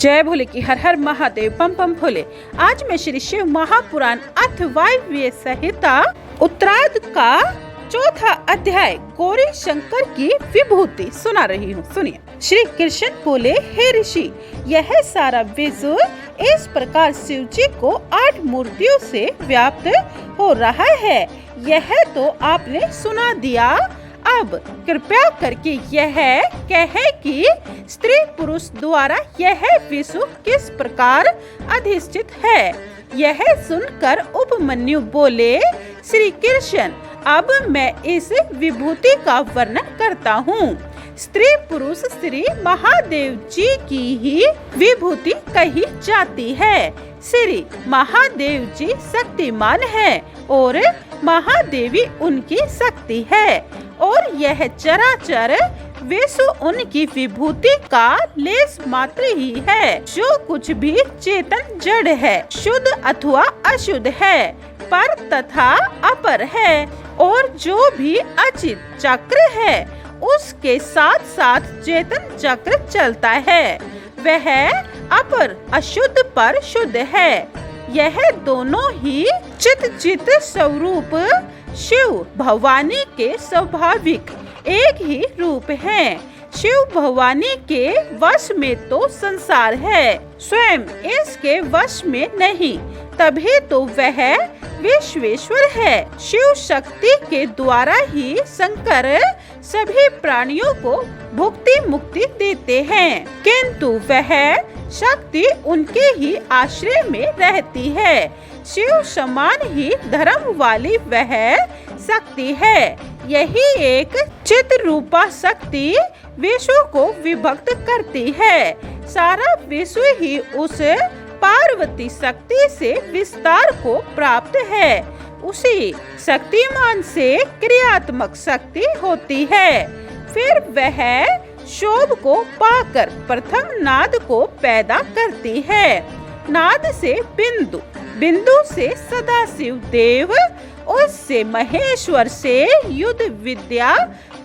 जय भोले की हर हर महादेव पम पम भोले। आज मैं श्री शिव महापुराण अथर्वणवेद संहिता उत्तरार्ध का चौथा अध्याय गौरी शंकर की विभूति सुना रही हूँ। सुनिए। श्री कृष्ण बोले, हे ऋषि, यह सारा विश्व इस प्रकार शिव जी को 8 मूर्तियों से व्याप्त हो रहा है, यह तो आपने सुना दिया। अब कृपया करके यह कहे कि स्त्री पुरुष द्वारा यह विश्व किस प्रकार अधिष्ठित है। यह सुनकर उपमन्यु बोले, श्री कृष्ण, अब मैं इस विभूति का वर्णन करता हूँ। स्त्री पुरुष श्री महादेव जी की ही विभूति कही जाती है। श्री महादेव जी शक्तिमान है और महादेवी उनकी शक्ति है, और यह चराचर विश्व उनकी विभूति का लेस मात्र ही है। जो कुछ भी चेतन जड़ है, शुद्ध अथवा अशुद्ध है, पर तथा अपर है, और जो भी अचित चक्र है उसके साथ साथ चेतन चक्र चलता है, वह अपर अशुद्ध पर शुद्ध है। यह दोनों ही चित स्वरूप शिव भवानी के स्वाभाविक एक ही रूप हैं। शिव भवानी के वश में तो संसार है, स्वयं इसके वश में नहीं, तभी तो वह विश्वेश्वर है। शिव शक्ति के द्वारा ही शंकर सभी प्राणियों को भुक्ति मुक्ति देते हैं, किंतु वह शक्ति उनके ही आश्रय में रहती है। शिव समान ही धर्म वाली वह शक्ति है। यही एक चित रूपा शक्ति विश्व को विभक्त करती है। सारा विश्व ही उस पार्वती शक्ति से विस्तार को प्राप्त है। उसी शक्तिमान से क्रियात्मक शक्ति होती है। फिर वह शोभ को पाकर प्रथम नाद को पैदा करती है। नाद से बिंदु, बिंदु से सदाशिव देव, उससे महेश्वर से युद्ध विद्या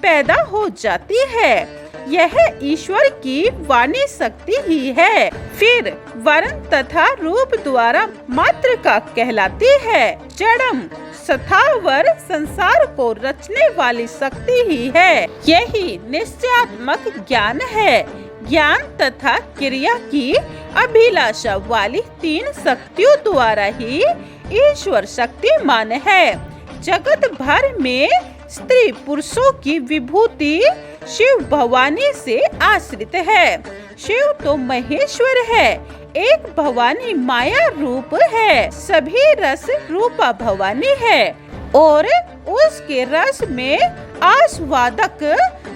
पैदा हो जाती है। यह ईश्वर की वाणी शक्ति ही है। फिर वर्ण तथा रूप द्वारा मातृका कहलाती है। जड़म स्थावर संसार को रचने वाली शक्ति ही है। यही निश्चयात्मक ज्ञान है। ज्ञान तथा क्रिया की अभिलाषा वाली 3 शक्तियों द्वारा ही ईश्वर शक्तिमान है। जगत भर में स्त्री पुरुषों की विभूति शिव भवानी से आश्रित है। शिव तो महेश्वर है, एक भवानी माया रूप है, सभी रस रूपा भवानी है, और उसके रस में आस्वादक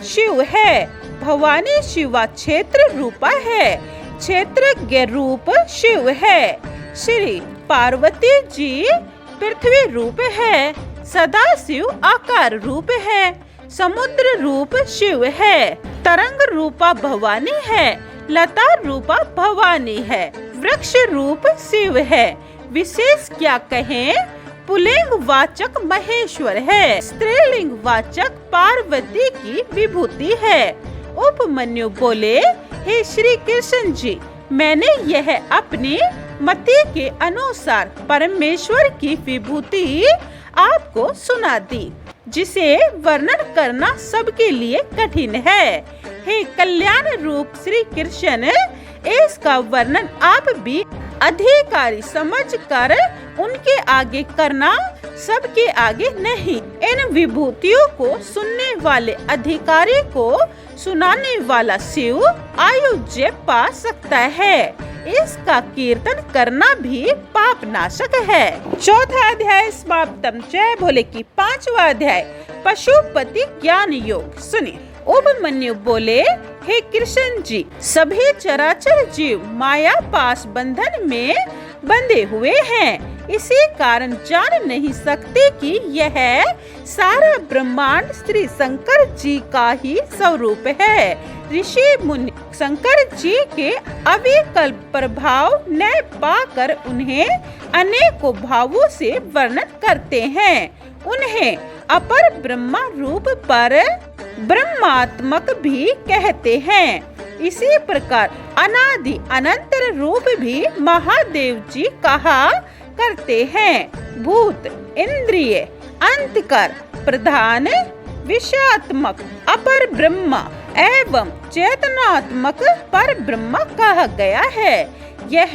शिव है। भवानी शिवा क्षेत्र रूपा है, क्षेत्रज्ञ रूप शिव है। श्री पार्वती जी पृथ्वी रूप है, सदाशिव आकार रूप है, समुद्र रूप शिव है, तरंग रूपा भवानी है, लता रूपा भवानी है, वृक्ष रूप शिव है। विशेष क्या कहें, पुल्लिंग वाचक महेश्वर है, स्त्रीलिंग वाचक पार्वती की विभूति है। उपमन्यु बोले, हे श्री कृष्ण जी, मैंने यह अपनी मति के अनुसार परमेश्वर की विभूति आपको सुना दी, जिसे वर्णन करना सबके लिए कठिन है। हे कल्याण रूप श्री कृष्ण, इसका वर्णन आप भी अधिकारी समझकर उनके आगे करना, सबके आगे नहीं। इन विभूतियों को सुनने वाले अधिकारी को सुनाने वाला शिव आयुज्य पा सकता है। इसका कीर्तन करना भी पाप नाशक है। चौथा अध्याय समाप्तम। जय भोले की 5वां अध्याय पशुपति ज्ञान योग। सुनिए। उपमन्यु बोले, हे कृष्ण जी, सभी चराचर जीव माया पास बंधन में बंधे हुए हैं। इसी कारण जान नहीं सकते कि यह सारा ब्रह्मांड श्री शंकर जी का ही स्वरूप है। ऋषि मुनि शंकर जी के अविकल्प प्रभाव न पाकर उन्हें अनेकों भावों से वर्णन करते हैं। उन्हें अपर ब्रह्मा रूप पर ब्रह्मात्मक भी कहते हैं। इसी प्रकार अनादि अनंतर रूप भी महादेव जी कहा करते हैं। भूत, इंद्रिय, अंतकर, प्रधान, विषयात्मक अपर ब्रह्म एवं चेतनात्मक पर ब्रह्म कहा गया है। यह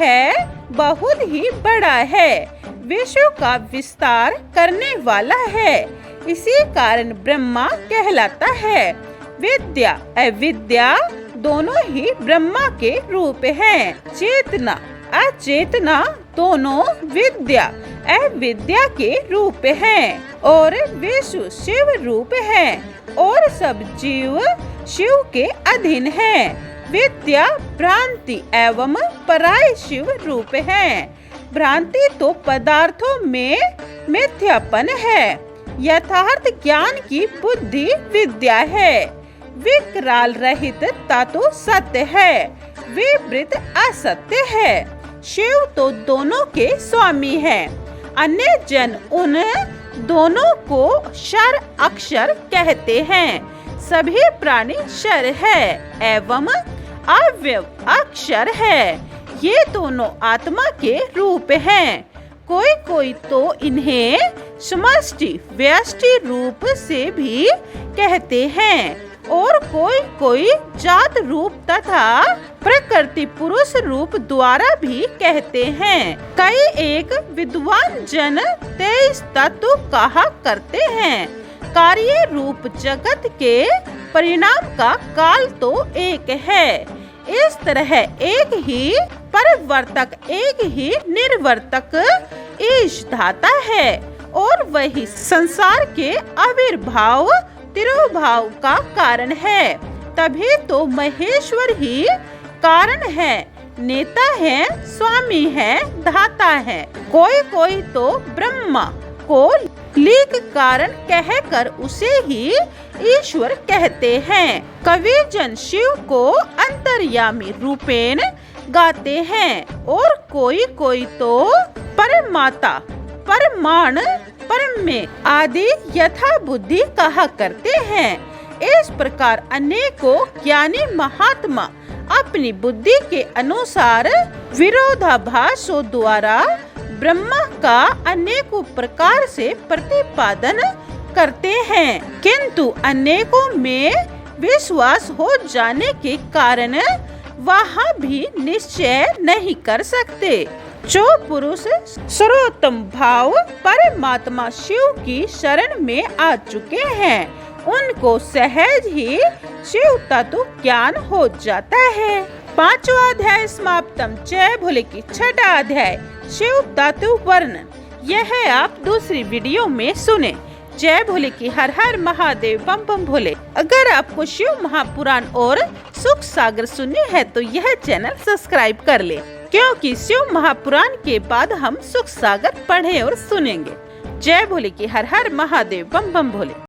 बहुत ही बड़ा है, विश्व का विस्तार करने वाला है। इसी कारण ब्रह्मा कहलाता है। विद्या अविद्या दोनों ही ब्रह्मा के रूप हैं। चेतना अचेतना दोनों विद्या अविद्या के रूप हैं और विश्व शिव रूप है और सब जीव शिव के अधीन हैं। विद्या भ्रांति एवं पराय शिव रूप है। भ्रांति तो पदार्थों में मिथ्यापन है। यथार्थ ज्ञान की बुद्धि विद्या है। विकराल रहित तत्व सत्य है, विपरीत असत्य है। शिव तो दोनों के स्वामी हैं। अन्य जन उन दोनों को क्षर अक्षर कहते हैं। सभी प्राणी क्षर है एवं अव्यव अक्षर है। ये दोनों आत्मा के रूप हैं। कोई कोई तो इन्हें समष्टि व्यष्टि रूप से भी कहते हैं और कोई कोई जात रूप तथा प्रकृति पुरुष रूप द्वारा भी कहते हैं। कई एक विद्वान जन 23 तत्व कहा करते हैं। कार्य रूप जगत के परिणाम का काल तो एक है। इस तरह एक ही परिवर्तक एक ही निर्वर्तक ईश धाता है और वही संसार के आविर्भाव तिरोभाव का कारण है। तभी तो महेश्वर ही कारण है, नेता है, स्वामी है, धाता है। कोई कोई तो ब्रह्मा को लीक कारण कहकर उसे ही ईश्वर कहते हैं। कवि जन शिव को अंतर्यामी रूपेण गाते हैं और कोई कोई तो परमाता परमाण परमे आदि यथा बुद्धि कहा करते हैं। इस प्रकार अनेकों ज्ञानी महात्मा अपनी बुद्धि के अनुसार विरोधाभासों द्वारा ब्रह्मा का अनेकों प्रकार से प्रतिपादन करते हैं, किंतु अनेकों में विश्वास हो जाने के कारण वहाँ भी निश्चय नहीं कर सकते। जो पुरुष सर्वोत्तम भाव परमात्मा शिव की शरण में आ चुके हैं, उनको सहज ही शिव तत्व ज्ञान हो जाता है। 5वां अध्याय समाप्तम। जय भोले की 6वां अध्याय शिव तत्व वर्णन। यह आप दूसरी वीडियो में सुने। जय भोले की हर हर महादेव बम बम भोले। अगर आपको शिव महापुराण और सुख सागर सुननी है तो यह चैनल सब्सक्राइब कर ले, क्योंकि शिव महापुराण के बाद हम सुख सागर पढ़े और सुनेंगे। जय भोले की हर हर महादेव बम बम भोले।